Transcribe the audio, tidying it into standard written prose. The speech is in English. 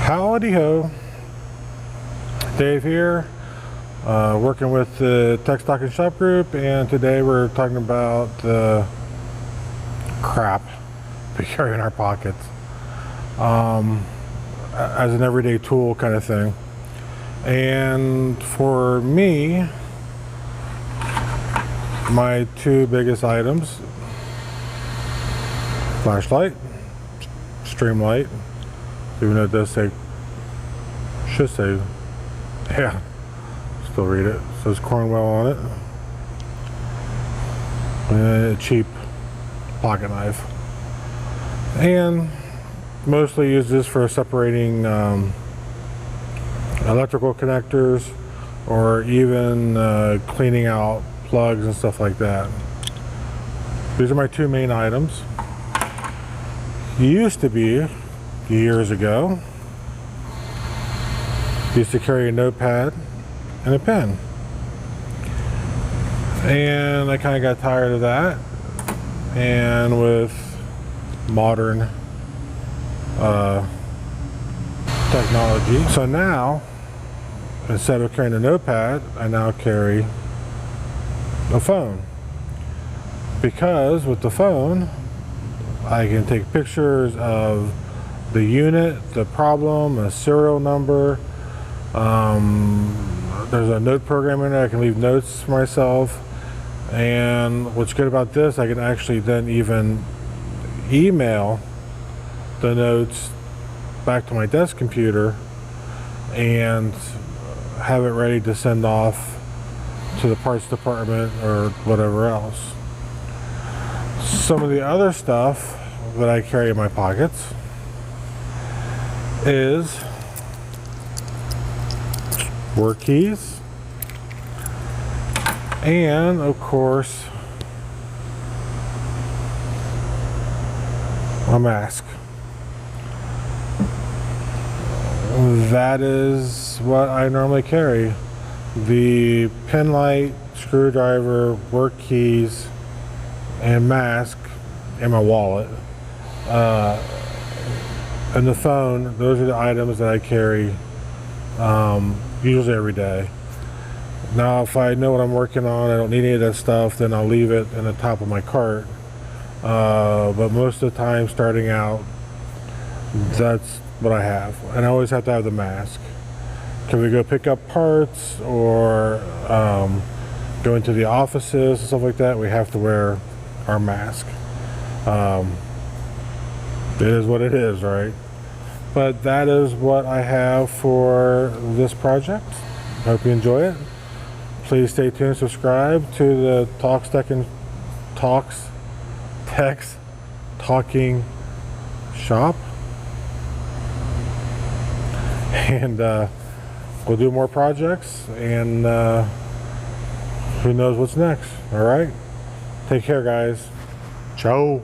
Howdy ho, Dave here, working with the Teck Stock and Shop group, and today we're talking about the crap we carry in our pockets as an everyday tool kind of thing. And for me, my two biggest items: flashlight, stream light. Even though it does say, should say, yeah, still read it. It says Cornwell on it. And a cheap pocket knife. And mostly use this for separating electrical connectors, or even cleaning out plugs and stuff like that. These are my two main items. Used to be, years ago, used to carry a notepad and a pen, and I kind of got tired of that. And with modern technology, so now instead of carrying a notepad, I now carry a phone, because with the phone I can take pictures of the unit, the problem, a serial number. There's a note program in there. I can leave notes for myself. And what's good about this, I can actually then even email the notes back to my desk computer and have it ready to send off to the parts department or whatever else. Some of the other stuff that I carry in my pockets is work keys, and of course a mask. That is what I normally carry: the pen light, screwdriver, work keys, and mask, and my wallet. And the phone. Those are the items that I carry usually every day. Now, if I know what I'm working on, I don't need any of that stuff, then I'll leave it in the top of my cart. But most of the time, starting out, that's what I have. And I always have to have the mask. Can we go pick up parts or go into the offices and stuff like that, we have to wear our mask. It is what it is, right? But that is what I have for this project. Hope you enjoy it. Please stay tuned, subscribe to the Teck's Talking Shop, and we'll do more projects, and who knows what's next. All right, take care, guys. Ciao.